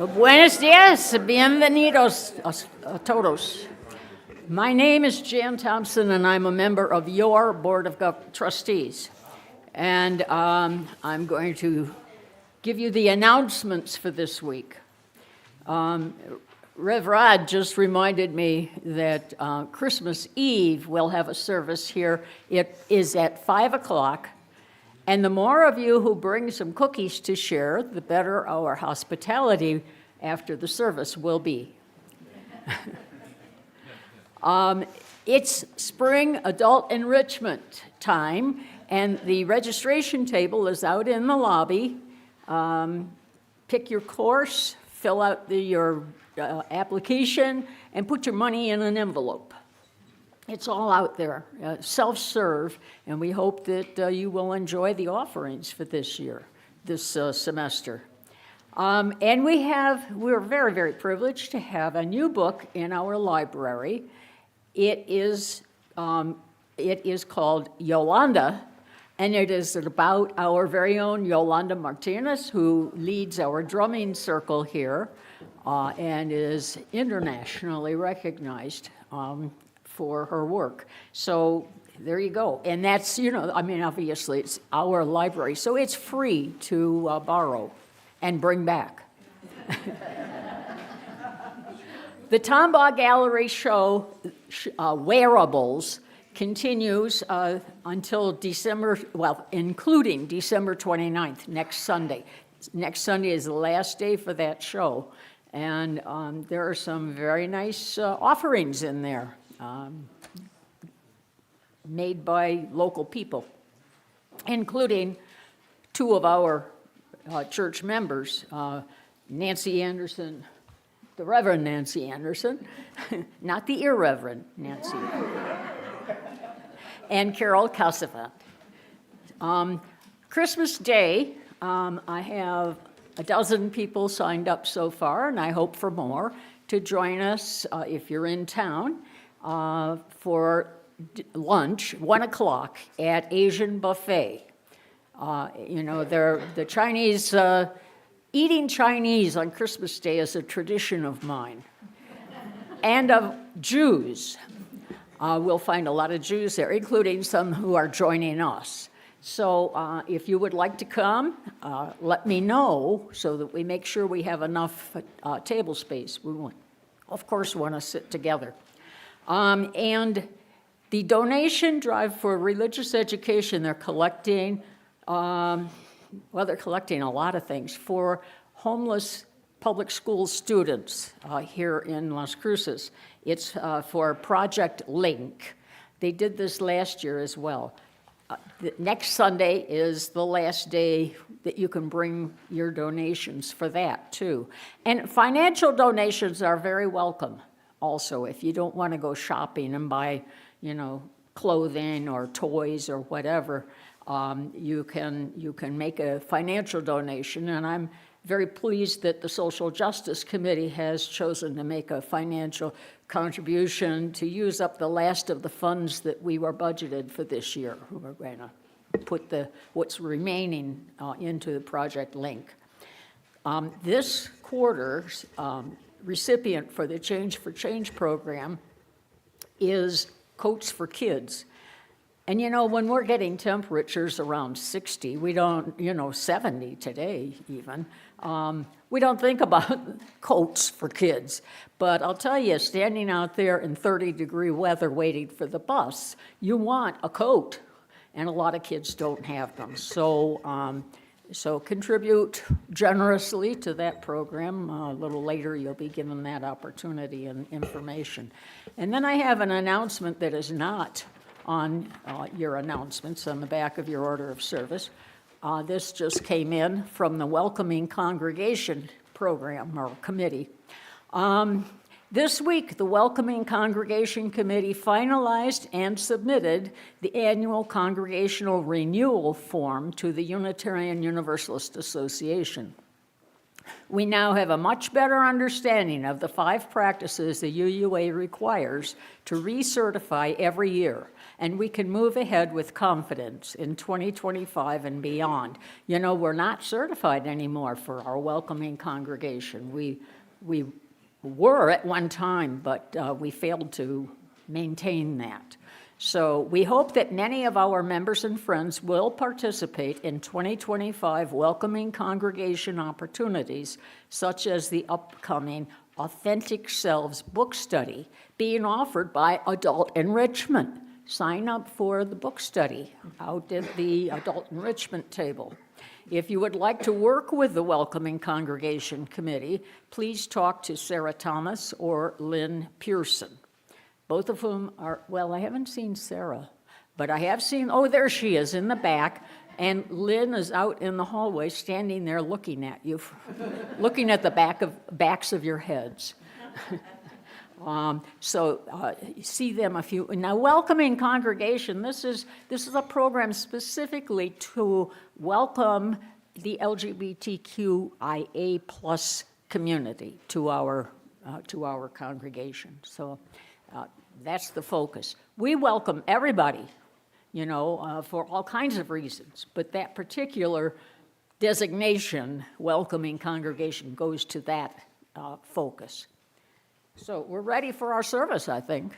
Buenos dias, bienvenidos a todos. My name is Jan Thompson, and I'm a member of your Board of Trustees. And I'm going to give you the announcements for this week. Rev Rod just reminded me that Christmas Eve we'll have a service here. It is at 5 o'clock. And the more of you who bring some cookies to share, the better our hospitality after the service will be. It's spring adult enrichment time, and the registration table is out in the lobby. Pick your course, fill out your application, and put your money in an envelope. It's all out there, self-serve, and we hope that you will enjoy the offerings for this year, this semester. And we're very, very privileged to have a new book in our library. It is called Yolanda, and it is about our very own Yolanda Martinez, who leads our drumming circle here and is internationally recognized for her work. So there you go. And that's, obviously it's our library, so it's free to borrow and bring back. The Tombaugh Gallery show, Wearables, continues until including December 29th, next Sunday. Next Sunday is the last day for that show. And there are some very nice offerings in there. Made by local people, including two of our church members, Nancy Anderson, the Reverend Nancy Anderson, not the irreverent Nancy, and Carol Cassavant. Christmas Day, I have a dozen people signed up so far, and I hope for more, to join us if you're in town. For lunch, 1 o'clock at Asian Buffet. The Chinese, eating Chinese on Christmas Day is a tradition of mine. And of Jews. We'll find a lot of Jews there, including some who are joining us. So if you would like to come, let me know so that we make sure we have enough table space. We want, of course, want to sit together. And the donation drive for religious education, they're collecting, they're collecting a lot of things for homeless public school students here in Las Cruces. It's for Project Link. They did this last year as well. The next Sunday is the last day that you can bring your donations for that, too. And financial donations are very welcome. Also, if you don't want to go shopping and buy, clothing or toys or whatever, you can make a financial donation. And I'm very pleased that the Social Justice Committee has chosen to make a financial contribution to use up the last of the funds that we were budgeted for this year. We're going to put what's remaining into the Project Link. This quarter's recipient for the Change for Change program is Coats for Kids. And when we're getting temperatures around 60, we don't, 70 today even, we don't think about coats for kids. But I'll tell you, standing out there in 30-degree weather waiting for the bus, you want a coat. And a lot of kids don't have them. So contribute generously to that program. A little later, you'll be given that opportunity and information. And then I have an announcement that is not on your announcements on the back of your order of service. This just came in from the Welcoming Congregation program or committee. This week, the Welcoming Congregation Committee finalized and submitted the annual congregational renewal form to the Unitarian Universalist Association. We now have a much better understanding of the 5 practices the UUA requires to recertify every year, and we can move ahead with confidence in 2025 and beyond. You know, we're not certified anymore for our welcoming congregation. We were at one time, but we failed to maintain that. So we hope that many of our members and friends will participate in 2025 welcoming congregation opportunities, such as the upcoming Authentic Selves book study being offered by Adult Enrichment. Sign up for the book study out at the Adult Enrichment table. If you would like to work with the Welcoming Congregation Committee, please talk to Sarah Thomas or Lynn Pearson. Both of whom are, well, I haven't seen Sarah, but I have seen, oh, there she is in the back, and Lynn is out in the hallway standing there looking at you, looking at the backs of your heads. See them a few. Now, Welcoming Congregation, this is a program specifically to welcome the LGBTQIA plus community to our congregation. So that's the focus. We welcome everybody, you know, for all kinds of reasons, but that particular designation, Welcoming Congregation, goes to that focus. So we're ready for our service, I think.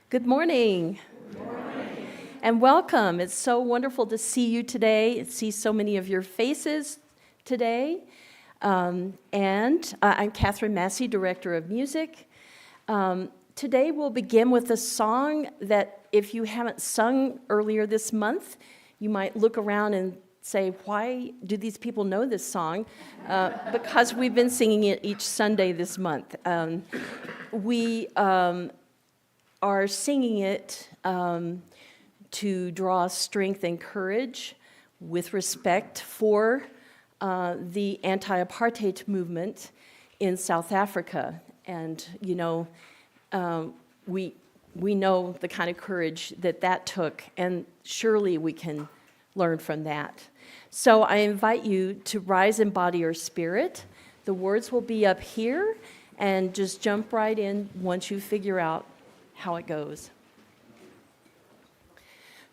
Good morning. Good morning. And welcome. It's so wonderful to see you today, see so many of your faces today. I'm Catherine Massey, Director of Music. Today we'll begin with a song that if you haven't sung earlier this month, you might look around and say, why do these people know this song? Because we've been singing it each Sunday this month. We are singing it to draw strength and courage with respect for the anti-apartheid movement in South Africa. And, you know, we know the kind of courage that took, and surely we can learn from that. So I invite you to rise and body your spirit. The words will be up here, and just jump right in once you figure out how it goes.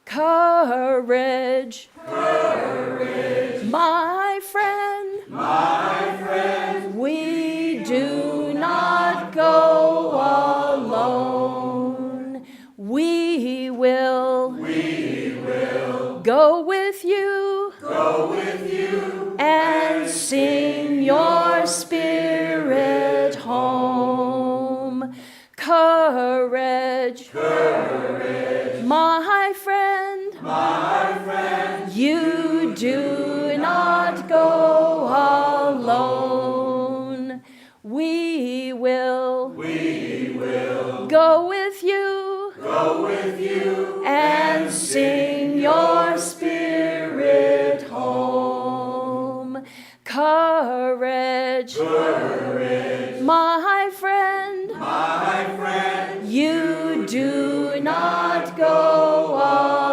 Courage, courage, my friend, we do not go alone. We will go with you, and sing your spirit home. Courage, my friend, you do not go alone. We will go with you, and sing your spirit home. Courage, my friend, you do not go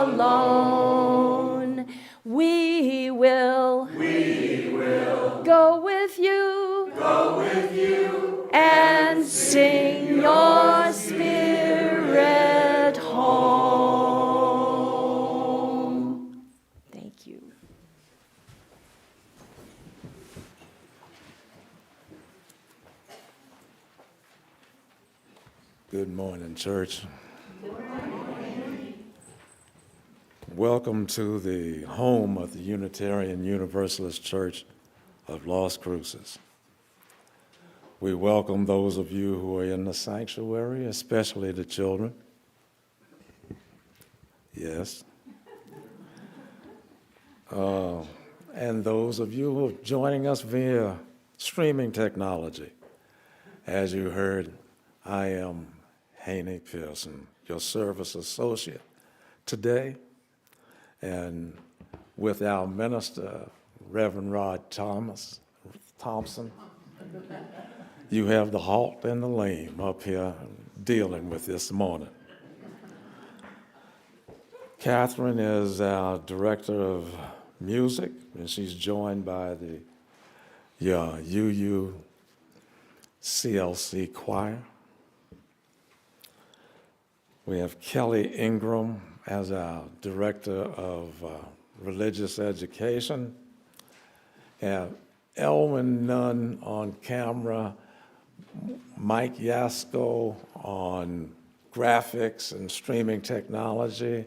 alone. We will go with you, and sing your spirit home. Thank you. Good morning, church. Good morning. Welcome to the home of the Unitarian Universalist Church of Las Cruces. We welcome those of you who are in the sanctuary, especially the children. Yes. And those of you who are joining us via streaming technology. As you heard, I am Haney Pearson, your service associate today, and with our minister, Reverend Rod Thompson, you have the halt and the lame up here dealing with this morning. Catherine is our director of music, and she's joined by the UUCLC choir. We have Kelly Ingram as our director of religious education. Have Elwin Nunn on camera, Mike Yasko on graphics and streaming technology,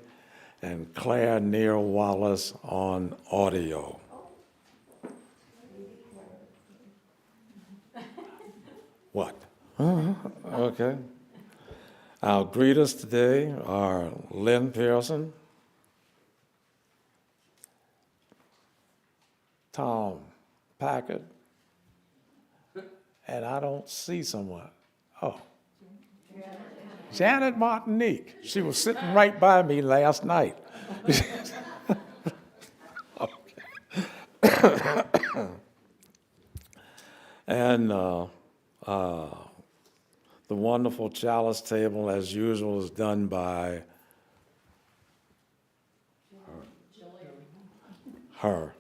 and Claire Neer Wallace on audio. What? Okay. Our greeters today are Lynn Pearson, Tom Packard, and I don't see someone. Oh, Janet Martinique. She was sitting right by me last night. And the wonderful chalice table, as usual, is done by her.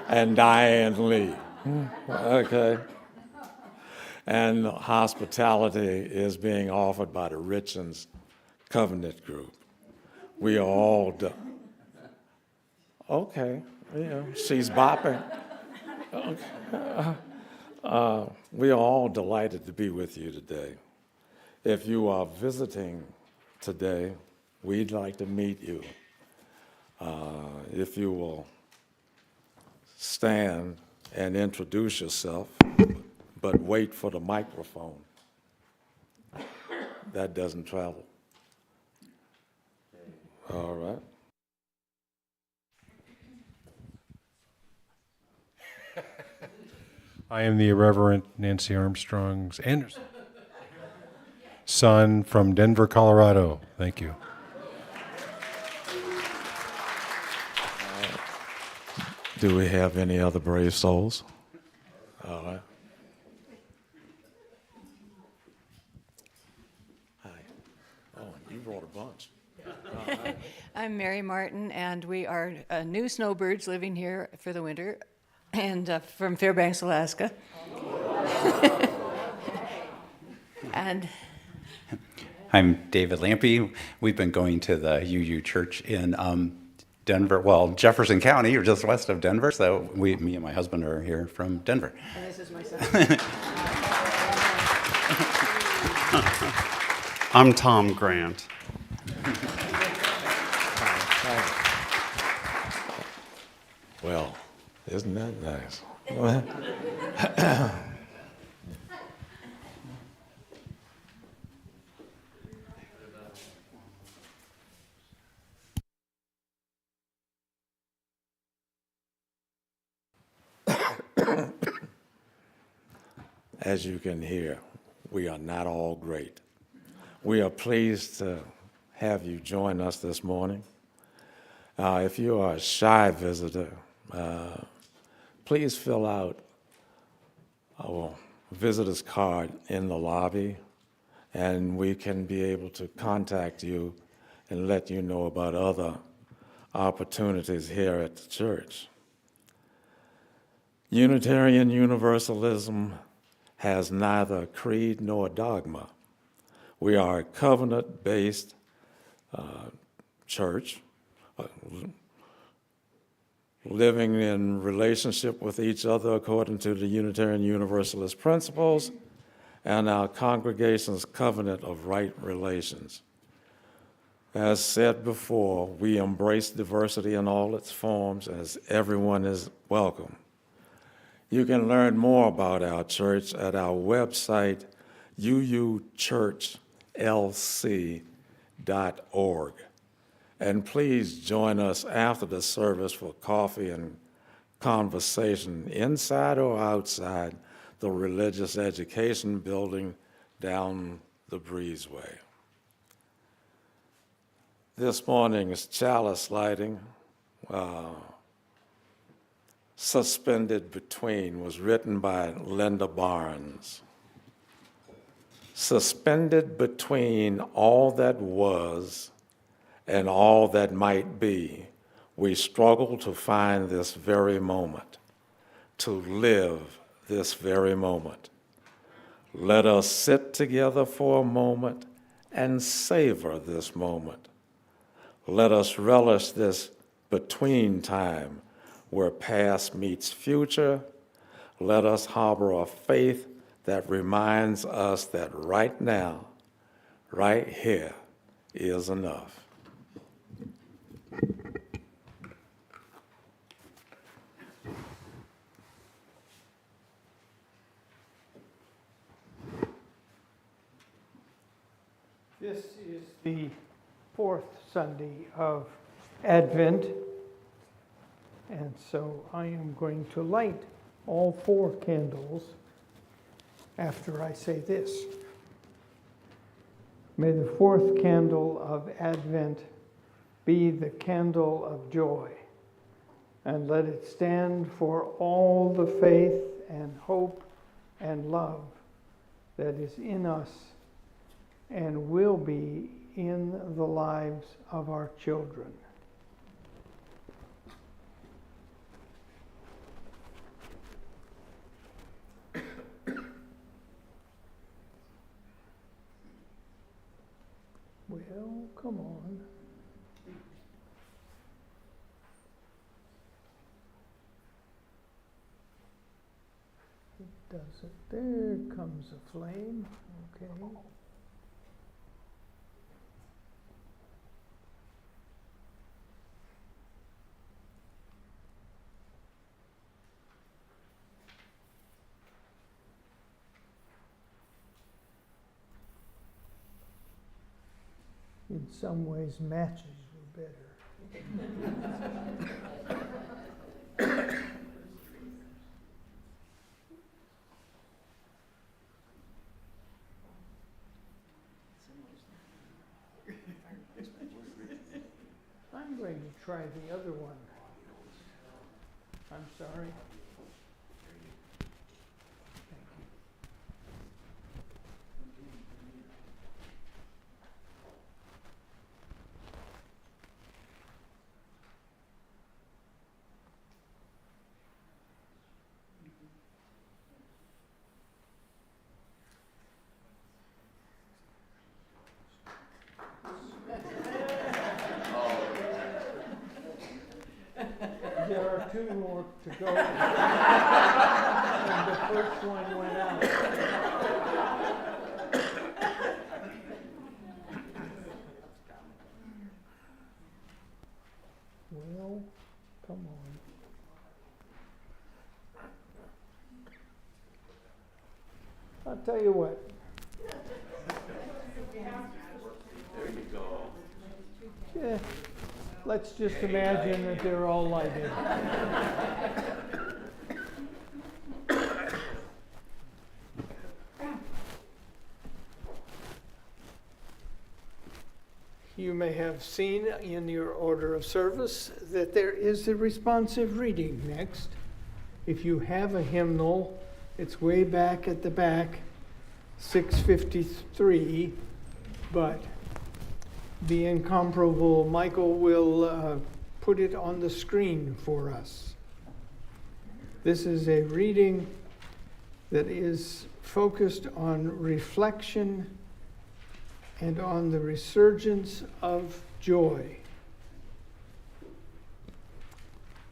And Diane Lee. Okay. And hospitality is being offered by the Richlands Covenant Group. We are all okay, yeah, she's bopping. We are all delighted to be with you today. If you are visiting today, we'd like to meet you. If you will stand and introduce yourself, but wait for the microphone. That doesn't travel. All right. I am the Irreverent Nancy Armstrong's Anderson son from Denver, Colorado. Thank you. Do we have any other brave souls? All right. Hi. Oh, you brought a bunch. I'm Mary Martin, and we are new snowbirds living here for the winter, and from Fairbanks, Alaska. And I'm David Lampy. We've been going to the UU Church in Denver, well, Jefferson County, or just west of Denver. So me and my husband are here from Denver. and this is my son. I'm Tom Grant. Well, isn't that nice? As you can hear, we are not all great. We are pleased to have you join us this morning. If you are a shy visitor, please fill out our visitor's card in the lobby, and we can be able to contact you and let you know about other opportunities here at the church. Unitarian Universalism has neither creed nor dogma. We are a covenant-based church, living in relationship with each other according to the Unitarian Universalist principles and our congregation's covenant of right relations. As said before, we embrace diversity in all its forms, as everyone is welcome. You can learn more about our church at our website, UUCHurchLC.org. And please join us after the service for coffee and conversation inside or outside the religious education building down the breezeway. This morning's chalice lighting, Suspended Between, was written by Linda Barnes. Suspended between all that was and all that might be, we struggle to find this very moment, to live this very moment. Let us sit together for a moment and savor this moment. Let us relish this between time where past meets future. Let us harbor a faith that reminds us that right now, right here, is enough. This is the fourth Sunday of Advent, and so I am going to light all 4 candles after I say this. May the 4th candle of Advent be the candle of joy, and let it stand for all the faith and hope and love that is in us and will be in the lives of our children. Well, come on. It doesn't. There comes a flame. Okay. In some ways, matches were better. I'm going to try the other one. I'm sorry. There are 2 more to go, and the first one went out. Well, come on. I'll tell you what. There you go. Yeah. Let's just imagine that they're all lighted. You may have seen in your order of service that there is a responsive reading next. If you have a hymnal, it's way back at the back, 653, but the incomparable Michael will put it on the screen for us. This is a reading that is focused on reflection and on the resurgence of joy.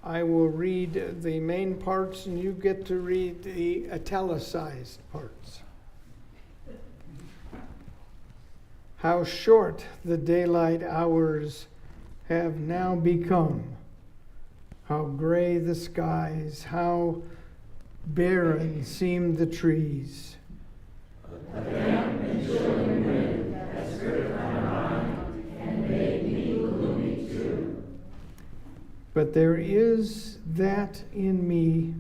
I will read the main parts and you get to read the italicized parts. How short the daylight hours have now become. How gray the skies, how barren seem the trees. A damp and chilling wind has gripped my mind and made me gloomy too. But there is that in me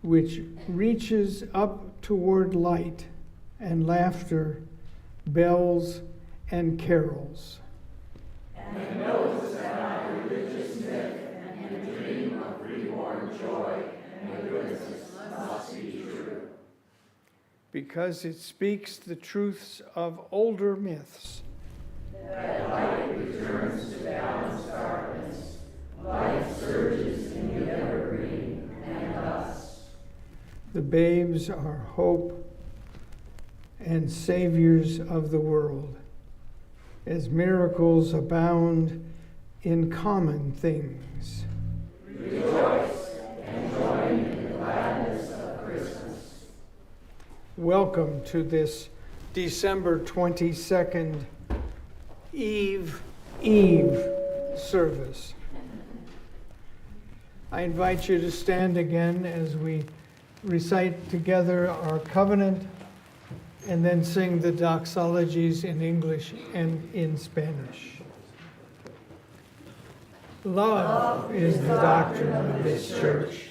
which reaches up toward light and laughter, bells and carols. And knows that my religious myth and dream of reborn joy and goodness must be true. Because it speaks the truths of older myths The babes are hope and saviors of the world, as miracles abound in common things. Welcome to this December 22nd Eve service. I invite you to stand again as we recite together our covenant and then sing the doxologies in English and in Spanish. Love is the doctrine of this church.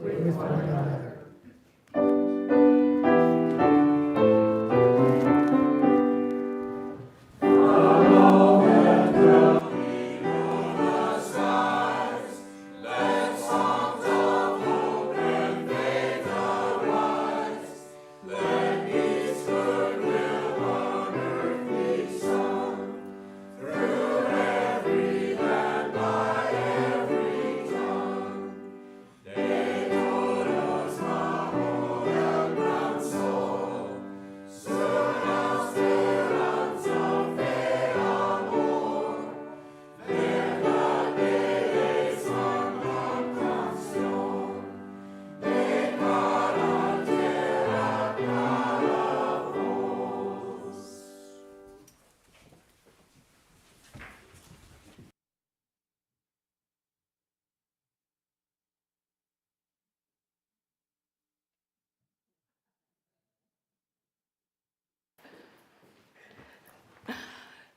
With one another.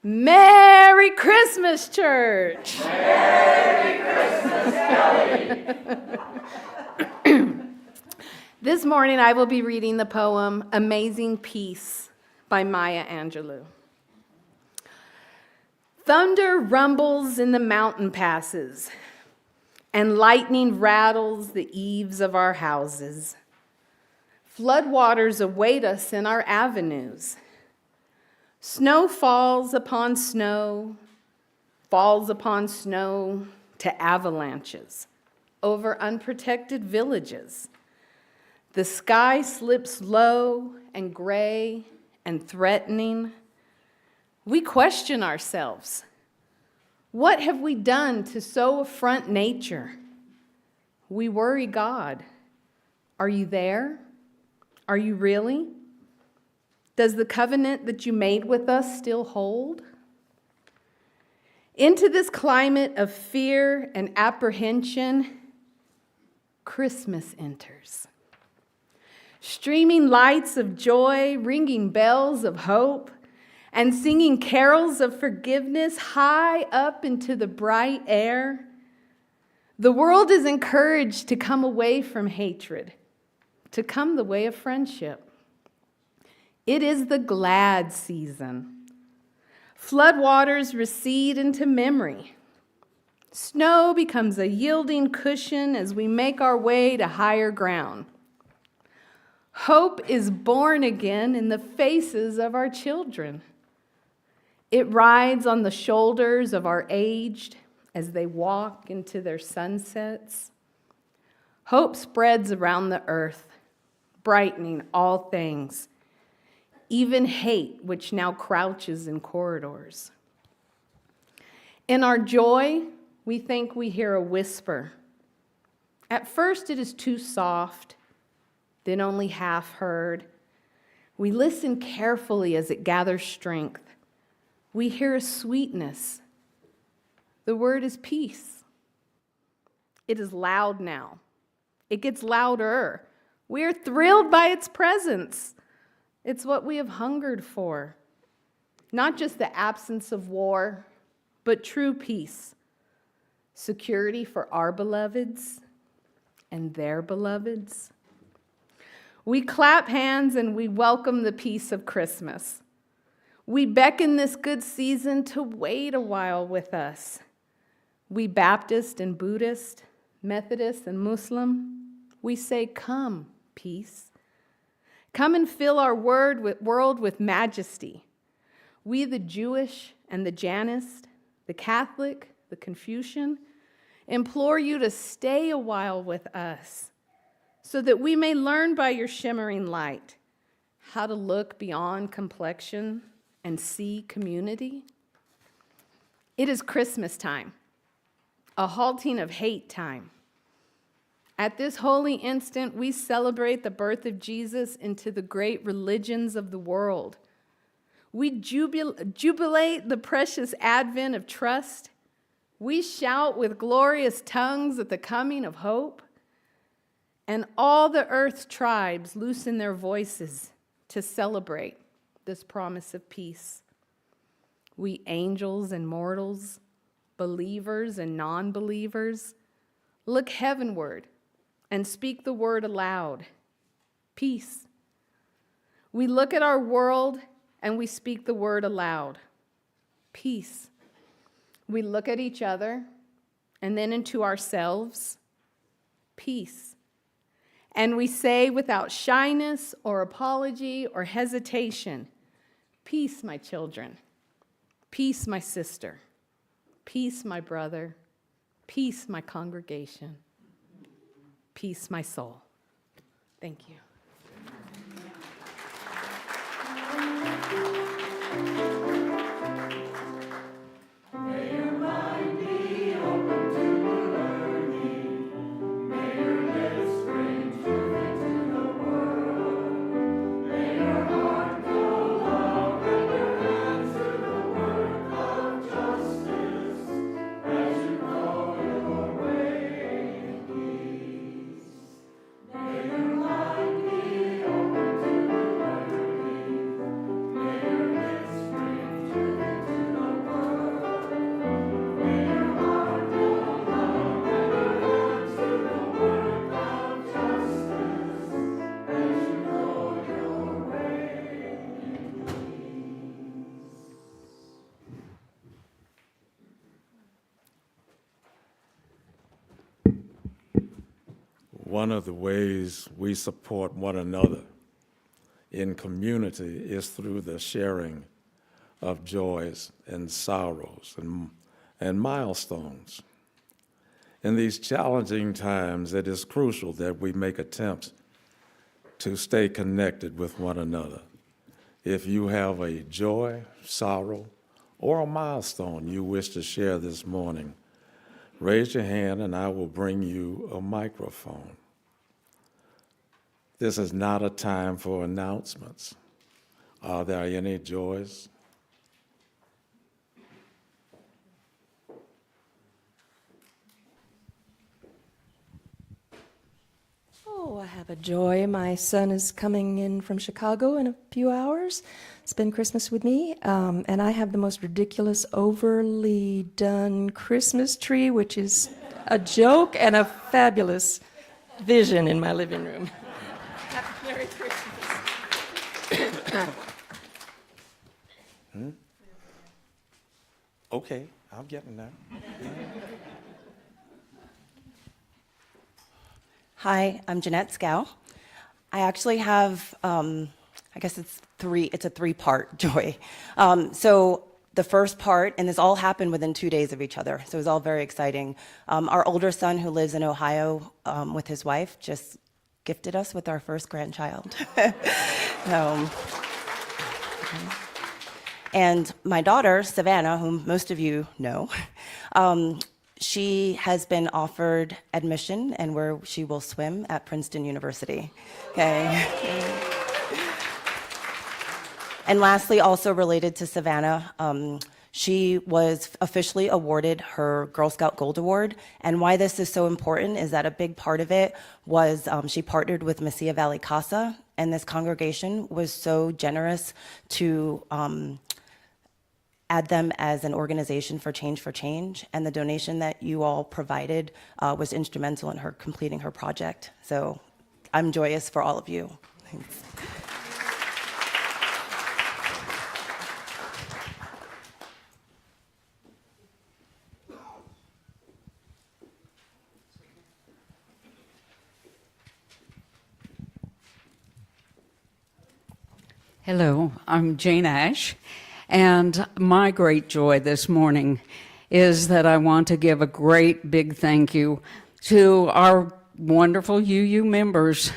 Merry Christmas, church! Merry Christmas, Kelly! This morning I will be reading the poem Amazing Peace by Maya Angelou. Thunder rumbles in the mountain passes, and lightning rattles the eaves of our houses. Floodwaters await us in our avenues. Snow falls upon snow to avalanches over unprotected villages. The sky slips low and gray and threatening. We question ourselves. What have we done to so affront nature? We worry God. Are you there? Are you really? Does the covenant that you made with us still hold? Into this climate of fear and apprehension, Christmas enters. Streaming lights of joy, ringing bells of hope, and singing carols of forgiveness high up into the bright air. The world is encouraged to come away from hatred, to come the way of friendship. It is the glad season. Floodwaters recede into memory. Snow becomes a yielding cushion as we make our way to higher ground. Hope is born again in the faces of our children. It rides on the shoulders of our aged as they walk into their sunsets. Hope spreads around the earth, brightening all things, even hate, which now crouches in corridors. In our joy, we think we hear a whisper. At first, it is too soft, then only half heard. We listen carefully as it gathers strength. We hear a sweetness. The word is peace. It is loud now. It gets louder. We are thrilled by its presence. It's what we have hungered for. Not just the absence of war, but true peace. Security for our beloveds and their beloveds. We clap hands and we welcome the peace of Christmas. We beckon this good season to wait a while with us. We Baptist and Buddhist, Methodist and Muslim, we say, come, peace. Come and fill our world with majesty. We, the Jewish and the Janist, the Catholic, the Confucian, implore you to stay a while with us so that we may learn by your shimmering light how to look beyond complexion and see community. It is Christmas time, a halting of hate time. At this holy instant, we celebrate the birth of Jesus into the great religions of the world. We jubilate the precious advent of trust. We shout with glorious tongues at the coming of hope. And all the earth's tribes loosen their voices to celebrate this promise of peace. We angels and mortals, believers and non-believers, look heavenward and speak the word aloud, peace. We look at our world and we speak the word aloud, peace. We look at each other and then into ourselves, peace. And we say without shyness or apology or hesitation, peace, my children, peace, my sister, peace, my brother, peace, my congregation, peace, my soul. Thank you. One of the ways we support one another in community is through the sharing of joys and sorrows and milestones. In these challenging times, it is crucial that we make attempts to stay connected with one another. If you have a joy, sorrow, or a milestone you wish to share this morning, raise your hand and I will bring you a microphone. This is not a time for announcements. Are there any joys? Oh, I have a joy. My son is coming in from Chicago in a few hours, spend Christmas with me, and I have the most ridiculous, overly done Christmas tree, which is a joke and a fabulous vision in my living room. Happy Merry Christmas. Okay, I'm getting there. Hi, I'm Jeanette Scow. I actually have, I guess it's a three-part joy. So the first part, and this all happened within 2 days of each other, so it was all very exciting. Our older son, who lives in Ohio with his wife, just gifted us with our first grandchild. And my daughter, Savannah, whom most of you know, she has been offered admission and where she will swim at Princeton University. Okay. And lastly, also related to Savannah, she was officially awarded her Girl Scout Gold Award. And why this is so important is that a big part of it was she partnered with Mesilla Valley Casa, and this congregation was so generous to add them as an organization for Change. And the donation that you all provided was instrumental in her completing her project. So I'm joyous for all of you. Hello, I'm Jane Ash, and my great joy this morning is that I want to give a great big thank you to our wonderful UU members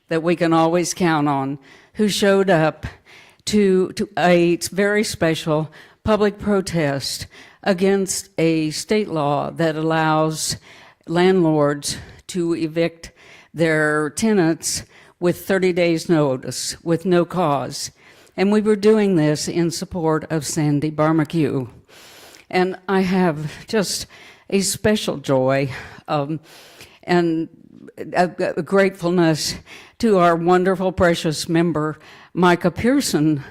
that we can always count on, who showed up to a very special public protest against a state law that allows landlords to evict their tenants with 30 days notice, with no cause. And we were doing this in support of Sandy Barbecue. And I have just a special joy and a gratefulness to our wonderful, precious member, Micah Pearson,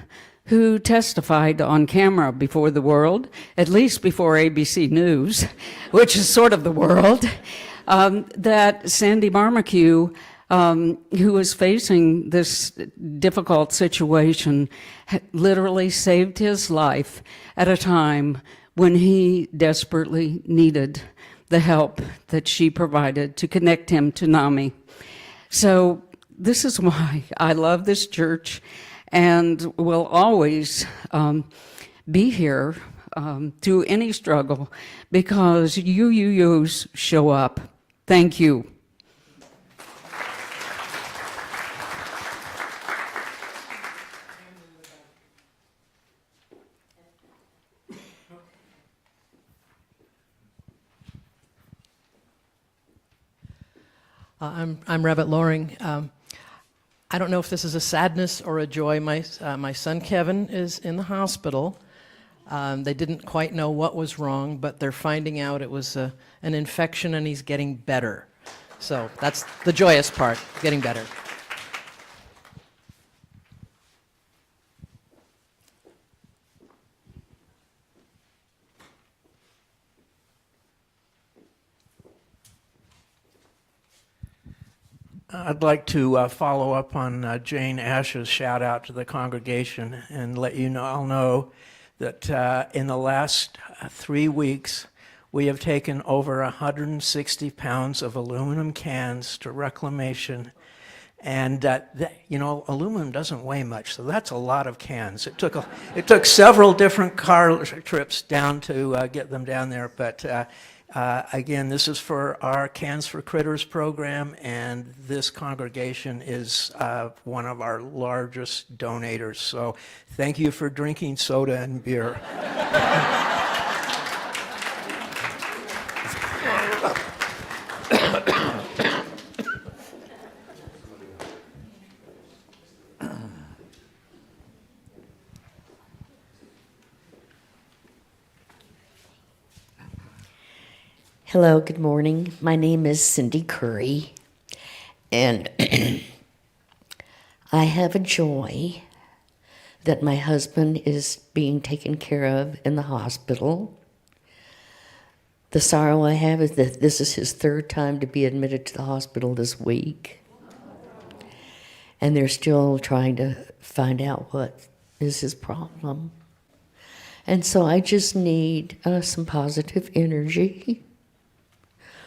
who testified on camera before the world, at least before ABC News, which is sort of the world, that Sandy Barbecue, who was facing this difficult situation, literally saved his life at a time when he desperately needed the help that she provided to connect him to NAMI. So this is why I love this church and will always be here through any struggle, because UUs show up. Thank you. I'm Rabbit Loring. I don't know if this is a sadness or a joy. My son Kevin is in the hospital. They didn't quite know what was wrong, but they're finding out it was an infection, and he's getting better. So that's the joyous part, getting better. I'd like to follow up on Jane Ash's shout out to the congregation and let you know, I'll know that in the last 3 weeks, we have taken over 160 pounds of aluminum cans to reclamation. And aluminum doesn't weigh much, so that's a lot of cans. It took several different car trips down to get them down there, but again, this is for our Cans for Critters program, and this congregation is one of our largest donators. So thank you for drinking soda and beer. Hello, good morning. My name is Cindy Curry, and I have a joy that my husband is being taken care of in the hospital. The sorrow I have is that this is his third time to be admitted to the hospital this week, and they're still trying to find out what is his problem. And so I just need some positive energy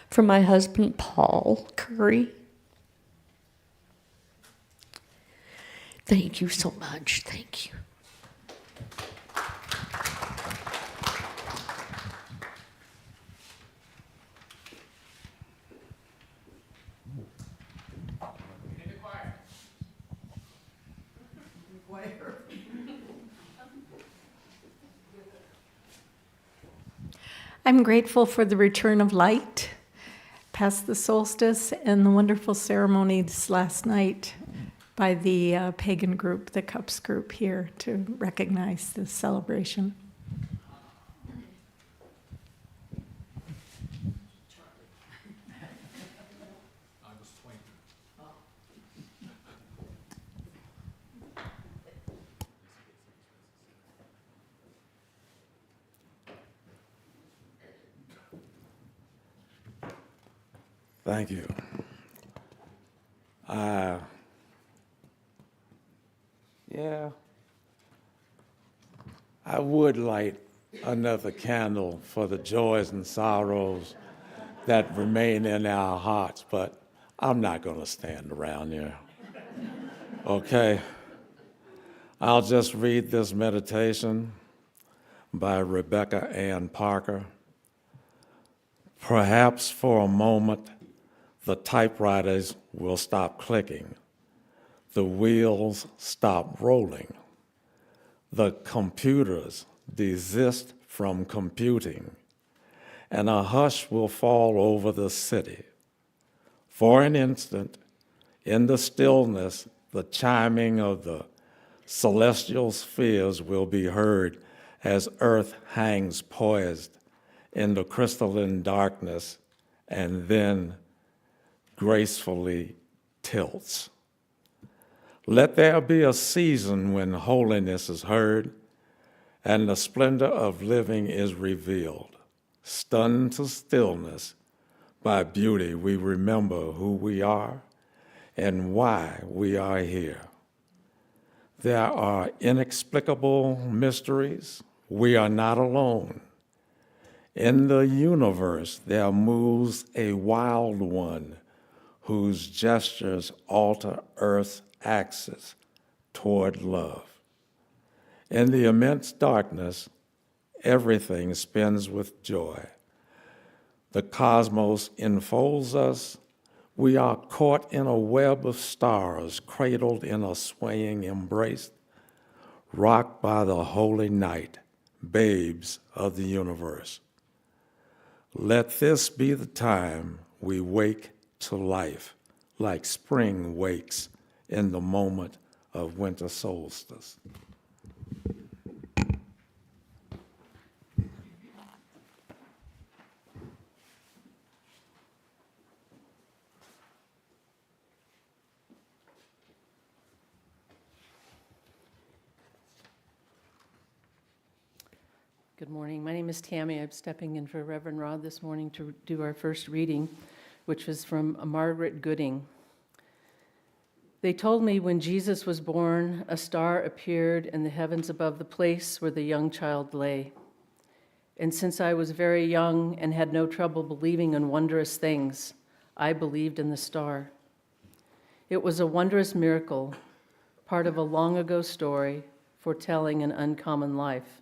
from my husband, Paul Curry. Thank you so much. Thank you. I'm grateful for the return of light past the solstice and the wonderful ceremonies last night by the pagan group, the Cups group here, to recognize this celebration. Thank you. I would light another candle for the joys and sorrows that remain in our hearts, but I'm not going to stand around here. Okay? I'll just read this meditation by Rebecca Ann Parker. Perhaps for a moment, the typewriters will stop clicking, the wheels stop rolling, the computers desist from computing, and a hush will fall over the city. For an instant, in the stillness, the chiming of the celestial spheres will be heard as Earth hangs poised in the crystalline darkness and then gracefully tilts. Let there be a season when holiness is heard and the splendor of living is revealed. Stunned to stillness by beauty, we remember who we are and why we are here. There are inexplicable mysteries. We are not alone. In the universe, there moves a wild one whose gestures alter Earth's axis toward love. In the immense darkness, everything spins with joy. The cosmos enfolds us. We are caught in a web of stars, cradled in a swaying embrace, rocked by the holy night, babes of the universe. Let this be the time we wake to life, like spring wakes in the moment of winter solstice. Good morning. My name is Tammy. I'm stepping in for Reverend Rod this morning to do our first reading, which was from Margaret Gooding. They told me when Jesus was born, a star appeared in the heavens above the place where the young child lay. And since I was very young and had no trouble believing in wondrous things, I believed in the star. It was a wondrous miracle, part of a long ago story foretelling an uncommon life.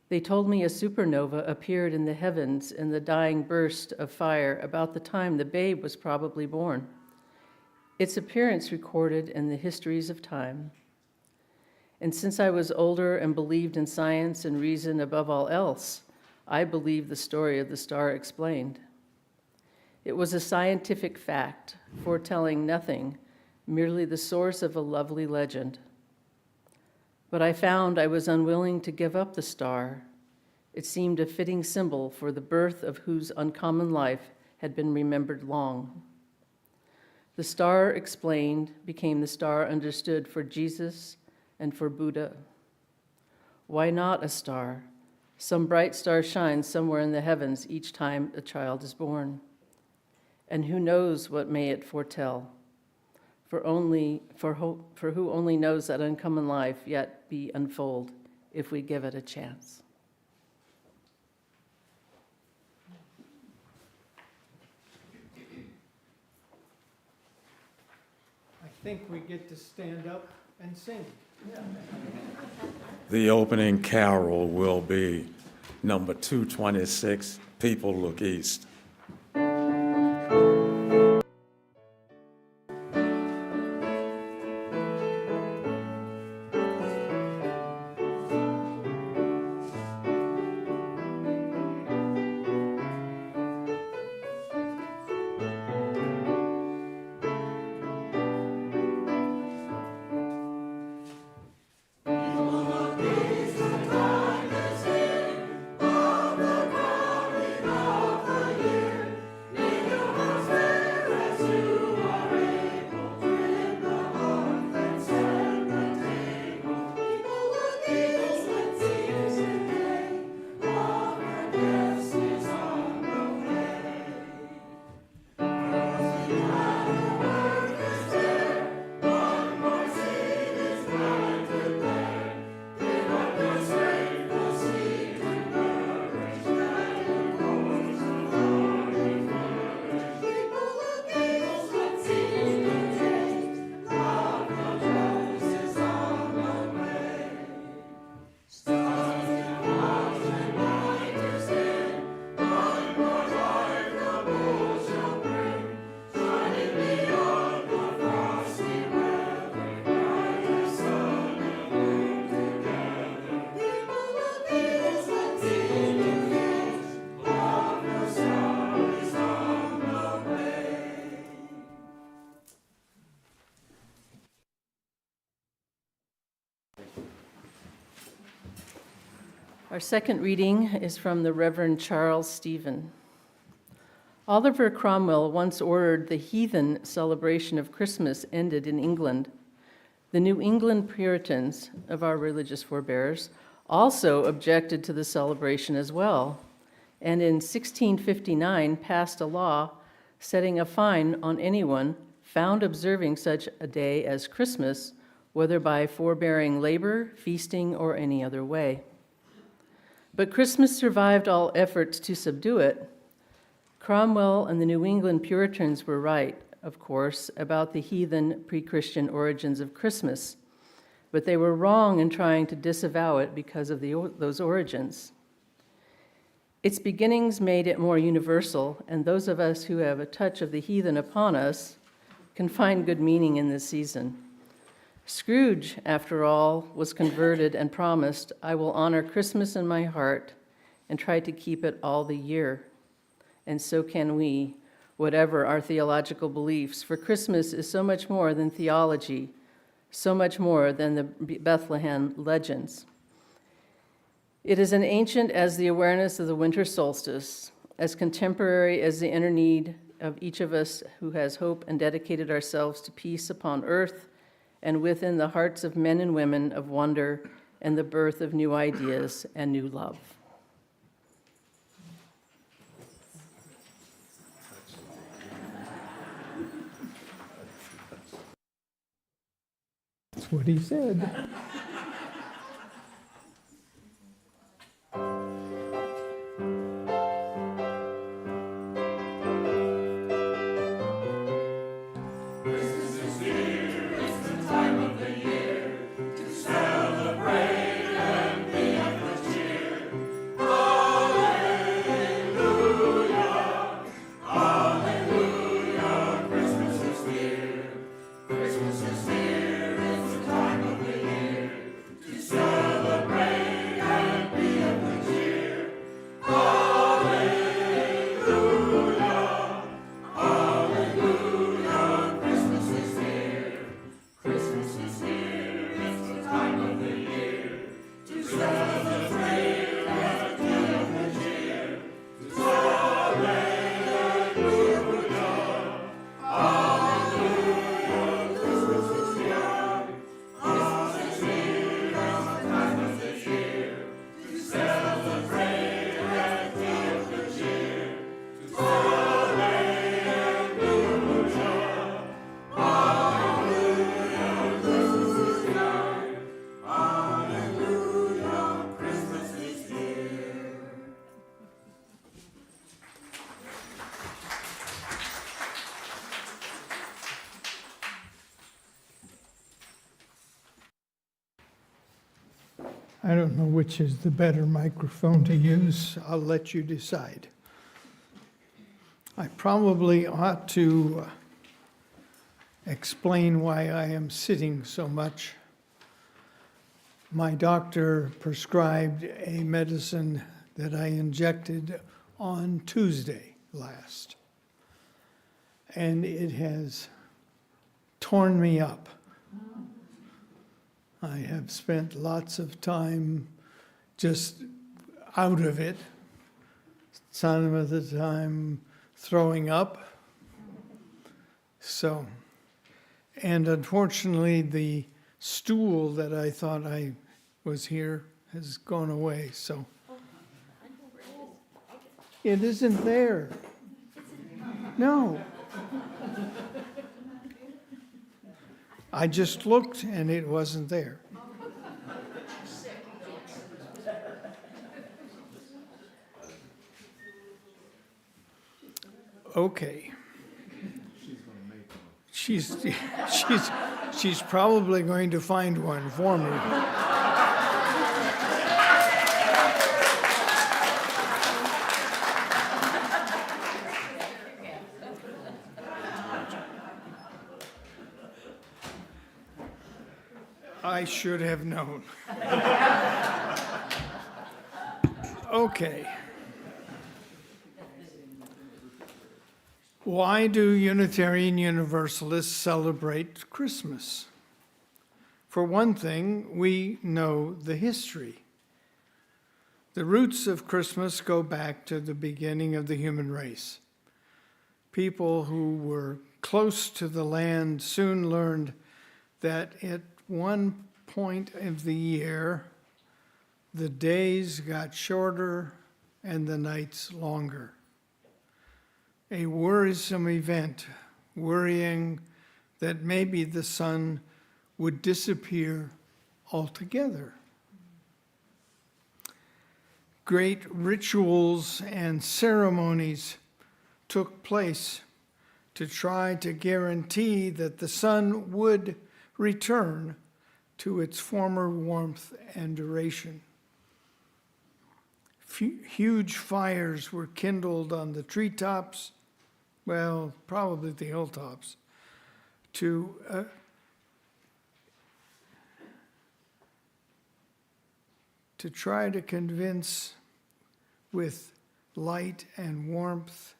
They told me a supernova appeared in the heavens in the dying burst of fire about the time the babe was probably born. Its appearance recorded in the histories of time. And since I was older and believed in science and reason above all else, I believed the story of the star explained. It was a scientific fact, foretelling nothing, merely the source of a lovely legend. But I found I was unwilling to give up the star. It seemed a fitting symbol for the birth of whose uncommon life had been remembered long. The star explained became the star understood for Jesus and for Buddha. Why not a star? Some bright star shines somewhere in the heavens each time a child is born. And who knows what may it foretell? For who only knows that uncommon life yet be unfold if we give it a chance. I think we get to stand up and sing. The opening carol will be number 226, People Look East. Of the crowning of the year. Our second reading is from the Reverend Charles Stephen. Oliver Cromwell once ordered the heathen celebration of Christmas ended in England. The New England Puritans, of our religious forebears, also objected to the celebration as well, and in 1659 passed a law setting a fine on anyone found observing such a day as Christmas, whether by forbearing labor, feasting, or any other way. But Christmas survived all efforts to subdue it. Cromwell and the New England Puritans were right, of course, about the heathen pre-Christian origins of Christmas, but they were wrong in trying to disavow it because of those origins. Its beginnings made it more universal, and those of us who have a touch of the heathen upon us can find good meaning in this season. Scrooge, after all, was converted and promised, "I will honor Christmas in my heart and try to keep it all the year." And so can we, whatever our theological beliefs, for Christmas is so much more than theology, so much more than the Bethlehem legends. It is as ancient as the awareness of the winter solstice, as contemporary as the inner need of each of us who has hope and dedicated ourselves to peace upon earth and within the hearts of men and women of wonder and the birth of new ideas and new love. That's what he said. I don't know which is the better microphone to use. I'll let you decide. I probably ought to explain why I am sitting so much. My doctor prescribed a medicine that I injected on Tuesday last, and it has torn me up. I have spent lots of time just out of it, some of the time throwing up. So, and unfortunately, the stool that I thought I was here has gone away, so. It isn't there. No. I just looked and it wasn't there. Okay. She's probably going to find one for me. I should have known. Okay. Why do Unitarian Universalists celebrate Christmas? For one thing, we know the history. The roots of Christmas go back to the beginning of the human race. People who were close to the land soon learned that at one point of the year, the days got shorter and the nights longer. A worrisome event, worrying that maybe the sun would disappear altogether. Great rituals and ceremonies took place to try to guarantee that the sun would return to its former warmth and duration. Huge fires were kindled on the treetops, well, probably the hilltops, to try to convince with light and warmth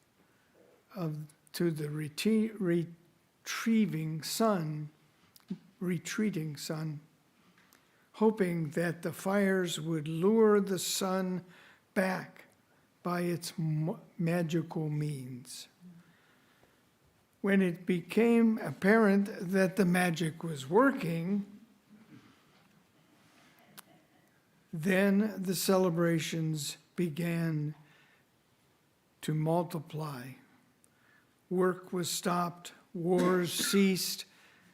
to the retreating sun, hoping that the fires would lure the sun back by its magical means. When it became apparent that the magic was working, then the celebrations began to multiply. Work was stopped, wars ceased,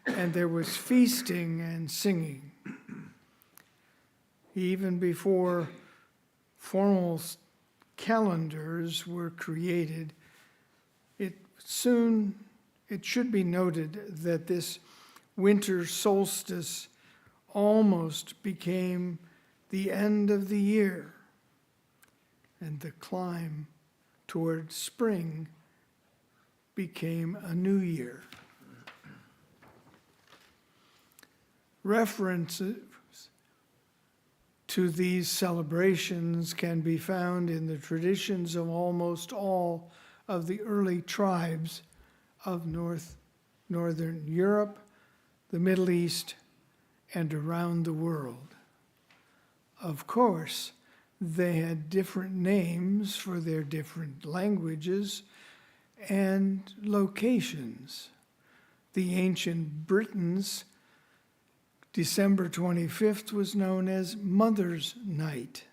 and there was feasting and singing. Even before formal calendars were created, it should be noted that this winter solstice almost became the end of the year, and the climb toward spring became a new year. References to these celebrations can be found in the traditions of almost all of the early tribes of Northern Europe, the Middle East, and around the world. Of course, they had different names for their different languages and locations. The ancient Britons, December 25th was known as Mother's Night.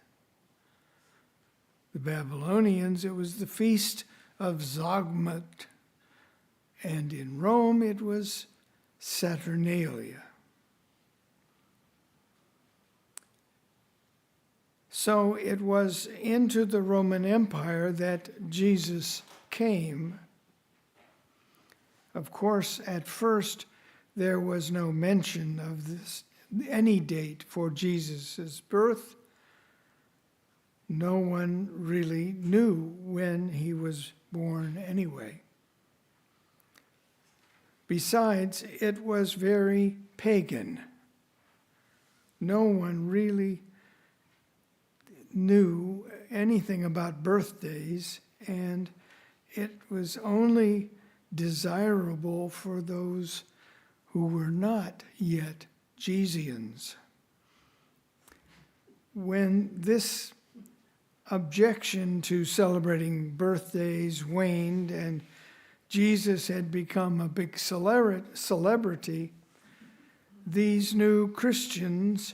The Babylonians, it was the Feast of Zogmut, and in Rome it was Saturnalia. So it was into the Roman Empire that Jesus came. Of course, at first, there was no mention of any date for Jesus' birth. No one really knew when he was born anyway. Besides, it was very pagan. No one really knew anything about birthdays, and it was only desirable for those who were not yet Gesians. When this objection to celebrating birthdays waned and Jesus had become a big celebrity, these new Christians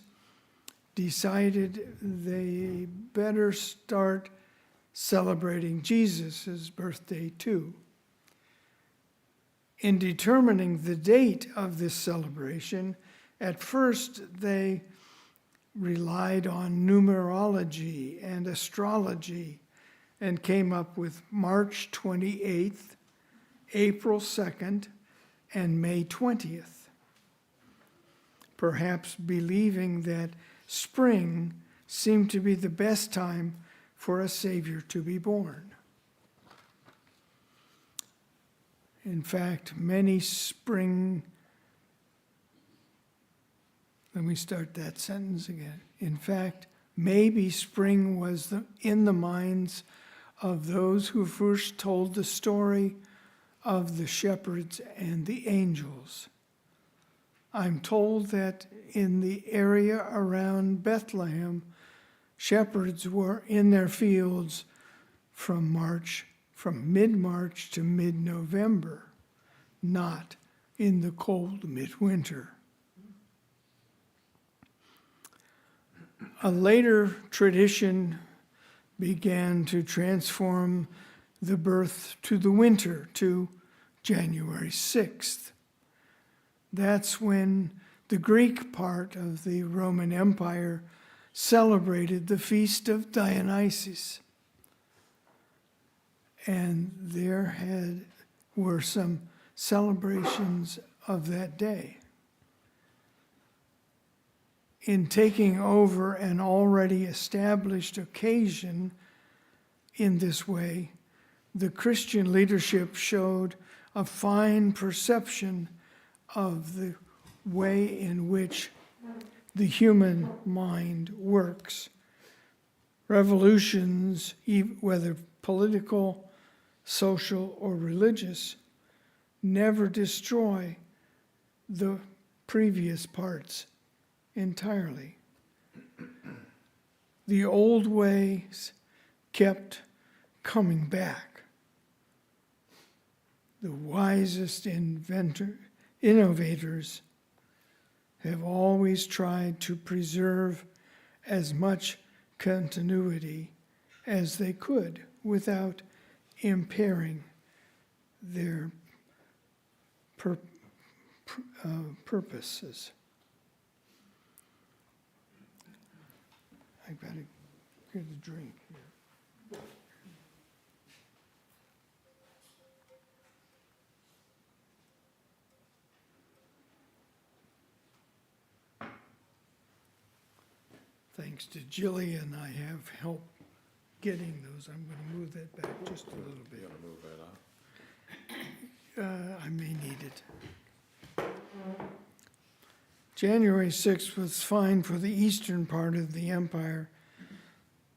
decided they better start celebrating Jesus' birthday too. In determining the date of this celebration, at first they relied on numerology and astrology and came up with March 28th, April 2nd, and May 20th, perhaps believing that spring seemed to be the best time for a Savior to be born. In fact, many spring, let me start that sentence again. In fact, maybe spring was in the minds of those who first told the story of the shepherds and the angels. I'm told that in the area around Bethlehem, shepherds were in their fields from mid-March to mid-November, not in the cold midwinter. A later tradition began to transform the birth to the winter, to January 6th. That's when the Greek part of the Roman Empire celebrated the feast of Dionysus. And there were some celebrations of that day. In taking over an already established occasion in this way, the Christian leadership showed a fine perception of the way in which the human mind works. Revolutions, whether political, social, or religious, never destroy the previous parts entirely. The old ways kept coming back. The wisest innovators have always tried to preserve as much continuity as they could without impairing their purposes. I've got to get a drink here. Thanks to Jillian, I have help getting those. I'm going to move that back just a little bit. You're going to move that out? I may need it. January 6th was fine for the eastern part of the empire,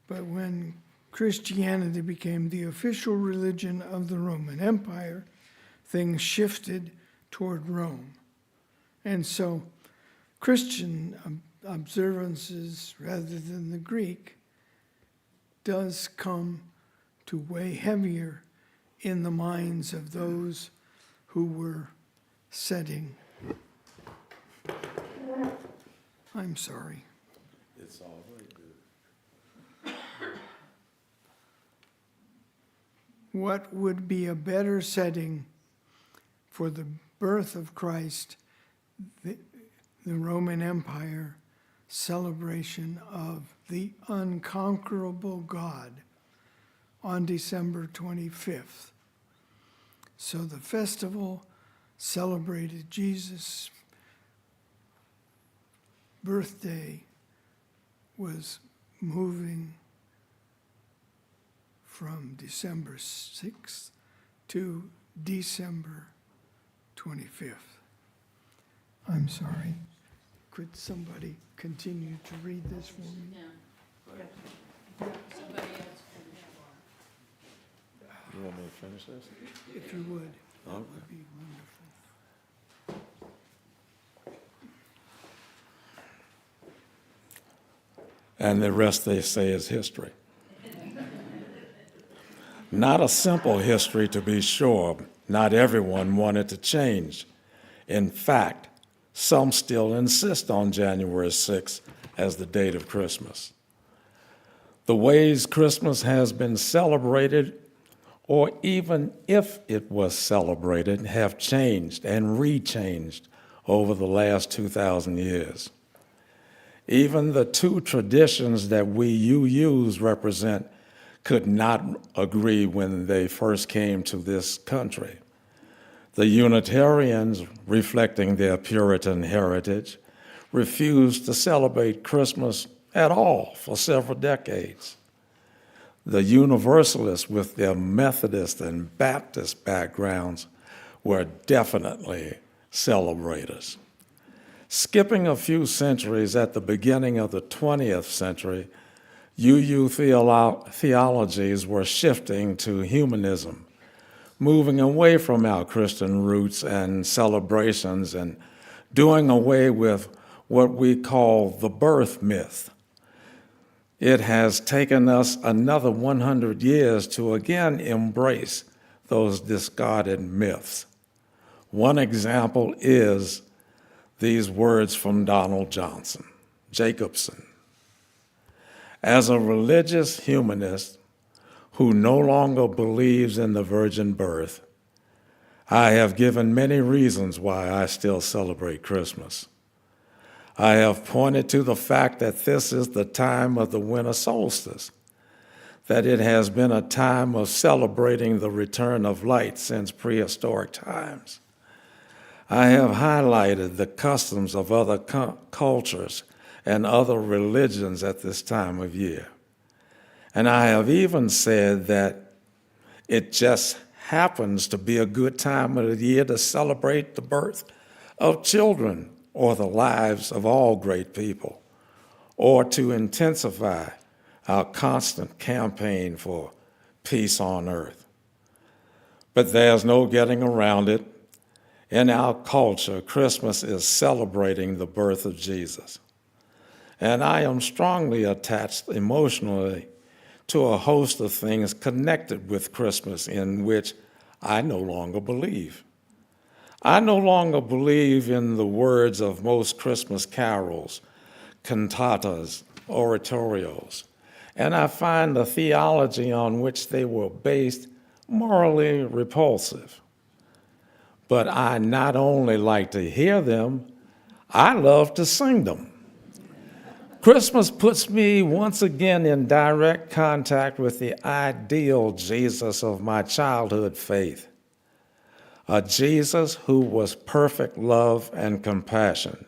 but when Christianity became the official religion of the Roman Empire, things shifted toward Rome. And so Christian observances, rather than the Greek, does come to weigh heavier in the minds of those who were setting. I'm sorry. It's all right, dude. What would be a better setting for the birth of Christ, the Roman Empire celebration of the unconquerable God on December 25th. So the festival celebrated Jesus' birthday was moving from December 6th to December 25th. I'm sorry. Could somebody continue to read this for me? You want me to finish this? If you would, that Okay. would be wonderful. And the rest, they say, is history. Not a simple history, to be sure. Not everyone wanted to change. In fact, some still insist on January 6th as the date of Christmas. The ways Christmas has been celebrated, or even if it was celebrated, have changed and rechanged over the last 2,000 years. Even the two traditions that we UUs represent could not agree when they first came to this country. The Unitarians, reflecting their Puritan heritage, refused to celebrate Christmas at all for several decades. The Universalists, with their Methodist and Baptist backgrounds, were definitely celebrators. Skipping a few centuries at the beginning of the 20th century, UU theologies were shifting to humanism, moving away from our Christian roots and celebrations and doing away with what we call the birth myth. It has taken us another 100 years to again embrace those discarded myths. One example is these words from Donald Jacobson. As a religious humanist who no longer believes in the virgin birth, I have given many reasons why I still celebrate Christmas. I have pointed to the fact that this is the time of the winter solstice, that it has been a time of celebrating the return of light since prehistoric times. I have highlighted the customs of other cultures and other religions at this time of year. And I have even said that it just happens to be a good time of the year to celebrate the birth of children or the lives of all great people, or to intensify our constant campaign for peace on earth. But there's no getting around it. In our culture, Christmas is celebrating the birth of Jesus. And I am strongly attached emotionally to a host of things connected with Christmas in which I no longer believe. I no longer believe in the words of most Christmas carols, cantatas, oratorios, and I find the theology on which they were based morally repulsive. But I not only like to hear them, I love to sing them. Christmas puts me once again in direct contact with the ideal Jesus of my childhood faith, a Jesus who was perfect love and compassion,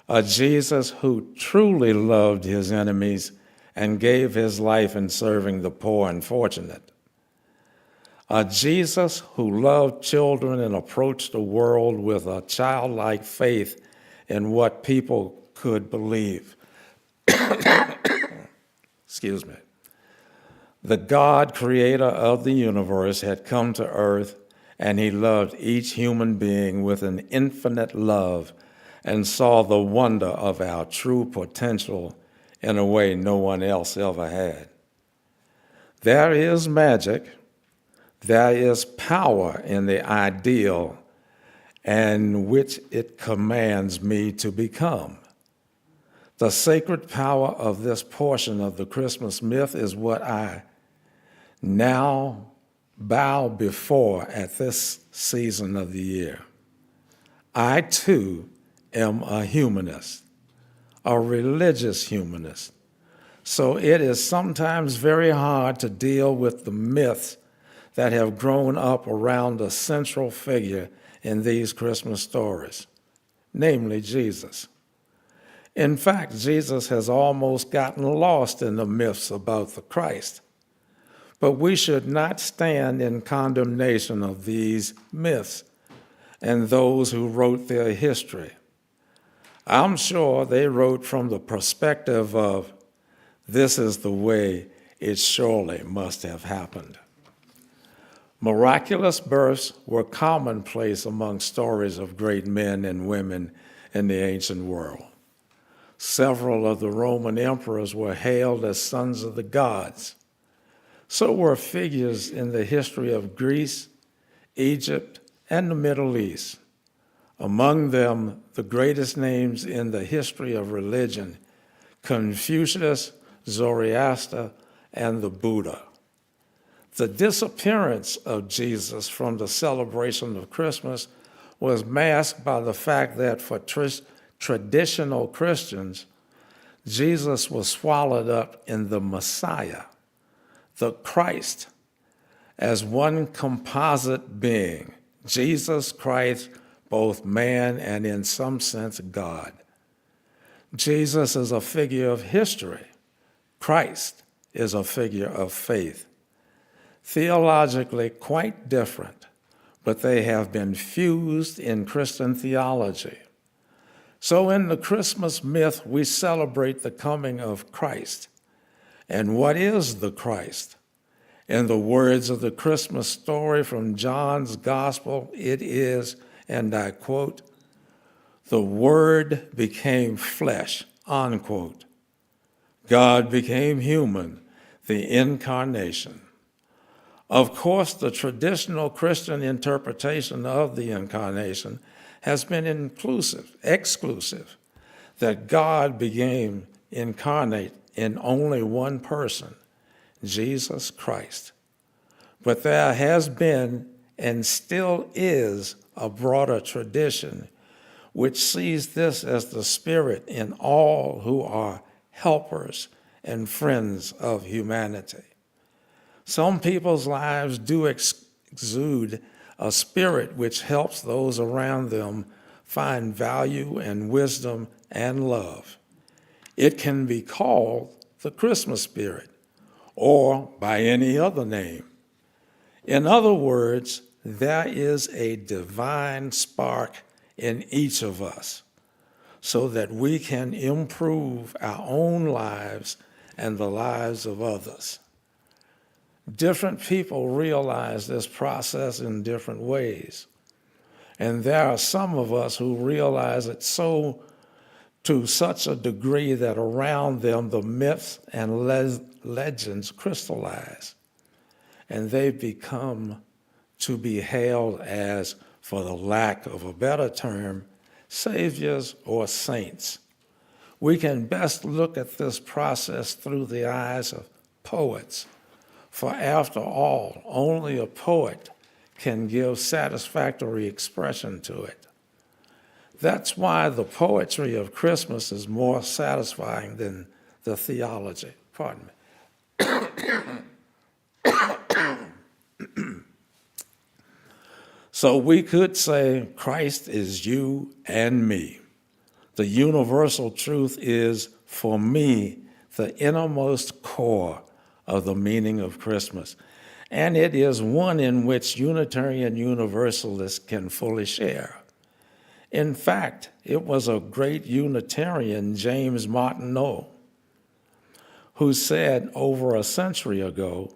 a Jesus who truly loved his enemies and gave his life in serving the poor and fortunate, a Jesus who loved children and approached the world with a childlike faith in what people could believe. Excuse me. The God, creator of the universe, had come to earth, and he loved each human being with an infinite love and saw the wonder of our true potential in a way no one else ever had. There is magic, there is power in the ideal and which it commands me to become. The sacred power of this portion of the Christmas myth is what I now bow before at this season of the year. I too am a humanist, a religious humanist. So it is sometimes very hard to deal with the myths that have grown up around the central figure in these Christmas stories, namely Jesus. In fact, Jesus has almost gotten lost in the myths about the Christ. But we should not stand in condemnation of these myths and those who wrote their history. I'm sure they wrote from the perspective of, this is the way it surely must have happened. Miraculous births were commonplace among stories of great men and women in the ancient world. Several of the Roman emperors were hailed as sons of the gods. So were figures in the history of Greece, Egypt, and the Middle East. Among them, the greatest names in the history of religion, Confucius, Zoroaster, and the Buddha. The disappearance of Jesus from the celebration of Christmas was masked by the fact that for traditional Christians, Jesus was swallowed up in the Messiah, the Christ, as one composite being, Jesus Christ, both man and in some sense God. Jesus is a figure of history. Christ is a figure of faith. Theologically quite different, but they have been fused in Christian theology. So in the Christmas myth, we celebrate the coming of Christ. And what is the Christ? In the words of the Christmas story from John's Gospel, it is, and I quote, "The Word became flesh," unquote. God became human, the incarnation. Of course, the traditional Christian interpretation of the incarnation has been exclusive, that God became incarnate in only one person, Jesus Christ. But there has been and still is a broader tradition which sees this as the Spirit in all who are helpers and friends of humanity. Some people's lives do exude a spirit which helps those around them find value and wisdom and love. It can be called the Christmas spirit, or by any other name. In other words, there is a divine spark in each of us so that we can improve our own lives and the lives of others. Different people realize this process in different ways. And there are some of us who realize it to such a degree that around them the myths and legends crystallize. And they become to be hailed as, for the lack of a better term, saviors or saints. We can best look at this process through the eyes of poets. For after all, only a poet can give satisfactory expression to it. That's why the poetry of Christmas is more satisfying than the theology. Pardon me. So we could say Christ is you and me. The universal truth is, for me, the innermost core of the meaning of Christmas. And it is one in which Unitarian Universalists can fully share. In fact, it was a great Unitarian, James Martineau, who said over a century ago,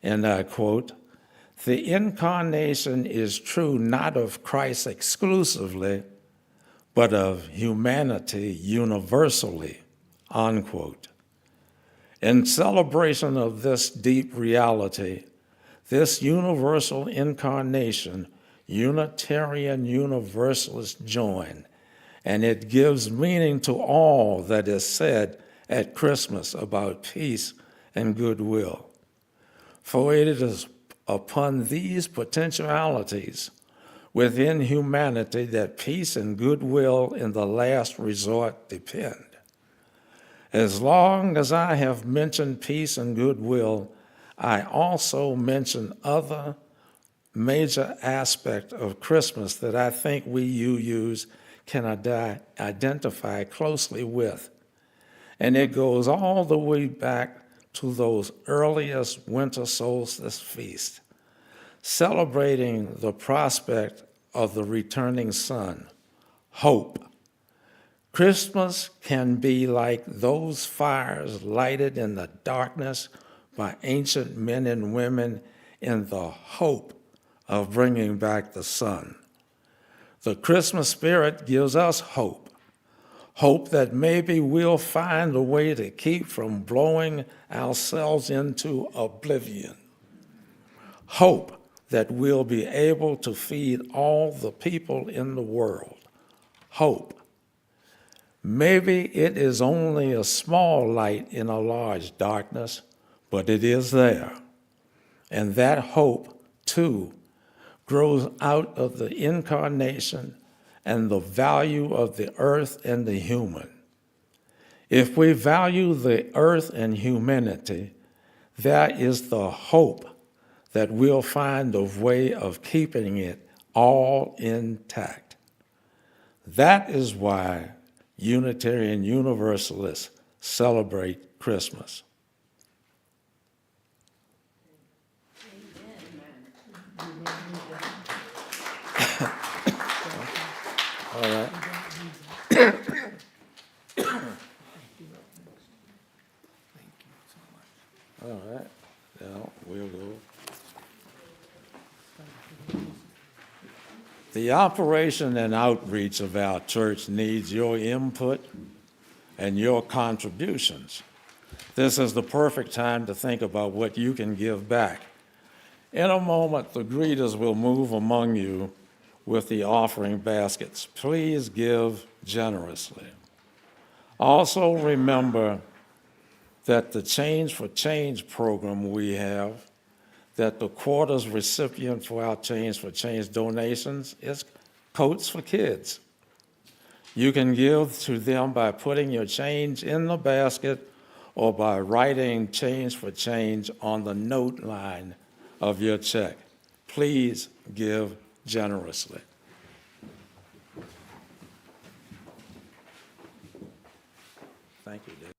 and I quote, "The incarnation is true not of Christ exclusively, but of humanity universally," unquote. In celebration of this deep reality, this universal incarnation, Unitarian Universalists join, and it gives meaning to all that is said at Christmas about peace and goodwill. For it is upon these potentialities within humanity that peace and goodwill in the last resort depend. As long as I have mentioned peace and goodwill, I also mention other major aspect of Christmas that I think we UUs can identify closely with. And it goes all the way back to those earliest winter solstice feasts, celebrating the prospect of the returning sun, hope. Christmas can be like those fires lighted in the darkness by ancient men and women in the hope of bringing back the sun. The Christmas spirit gives us hope, hope that maybe we'll find a way to keep from blowing ourselves into oblivion, hope that we'll be able to feed all the people in the world, hope. Maybe it is only a small light in a large darkness, but it is there. And that hope, too, grows out of the incarnation and the value of the earth and the human. If we value the earth and humanity, there is the hope that we'll find a way of keeping it all intact. That is why Unitarian Universalists celebrate Christmas. All right. All right. Now we'll go. The operation and outreach of our church needs your input and your contributions. This is the perfect time to think about what you can give back. In a moment, the greeters will move among you with the offering baskets. Please give generously. Also remember that the Change for Change program we have, that the quarter's recipient for our Change for Change donations is Coats for Kids. You can give to them by putting your change in the basket or by writing Change for Change on the note line of your check. Please give generously. Thank you, Dave.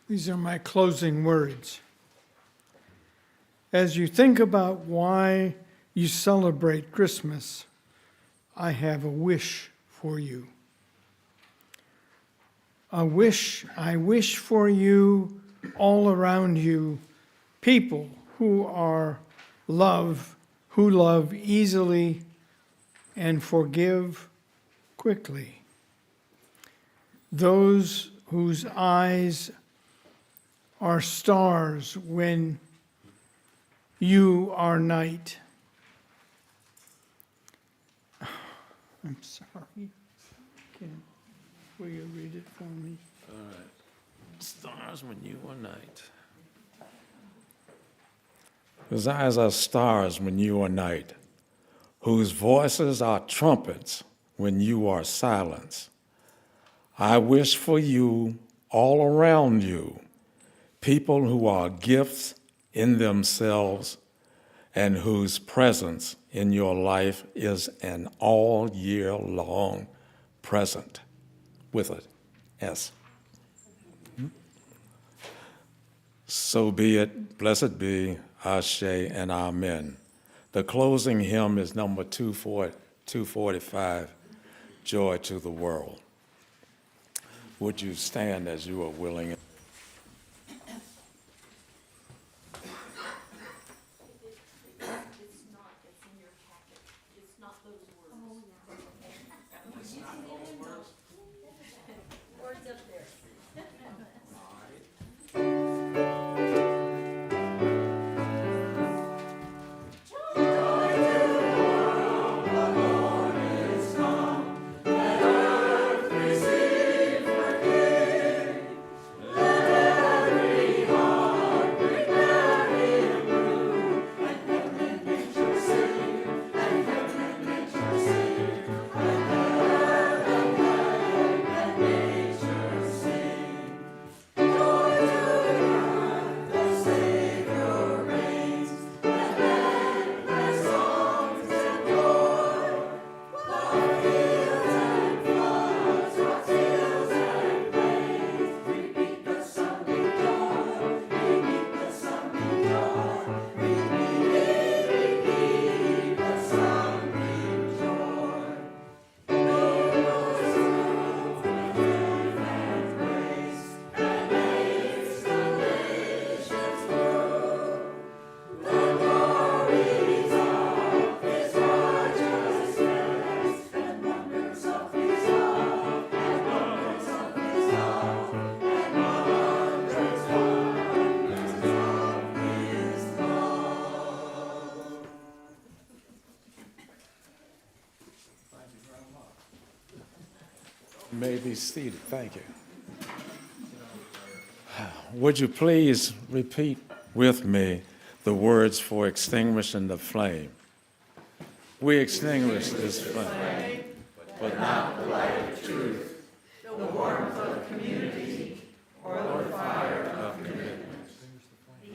These are my closing words. As you think about why you celebrate Christmas, I have a wish for you. I wish for you, all around you, people who love easily and forgive quickly. Those whose eyes are stars when you are night. I'm sorry. Will you read it for me? All right. Stars when you are night. Whose eyes are stars when you are night, whose voices are trumpets when you are silence. I wish for you all around you, people who are gifts in themselves and whose presence in your life is an all year long present with it. S. So be it, blessed be, Ashe and Amen. The closing hymn is number 245, Joy to the World. Would you stand as you are willing? You may be seated. Thank you. Would you please repeat with me the words for extinguishing the flame? We extinguish this flame, but not the light of truth, the warmth of community, or the fire of commitment.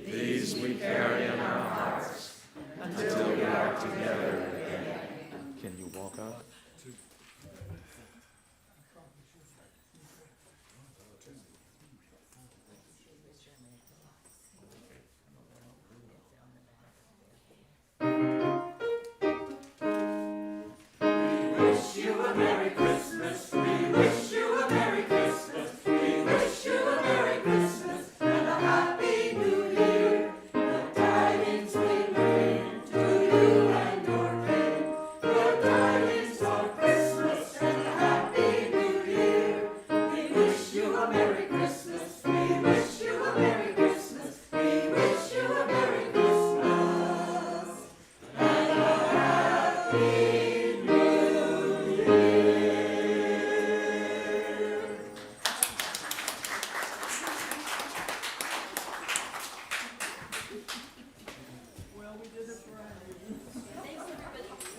These we carry in our hearts until we are together again. Can you walk out?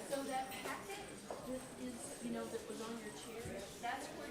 So that packet that is, that was on your chair, that's where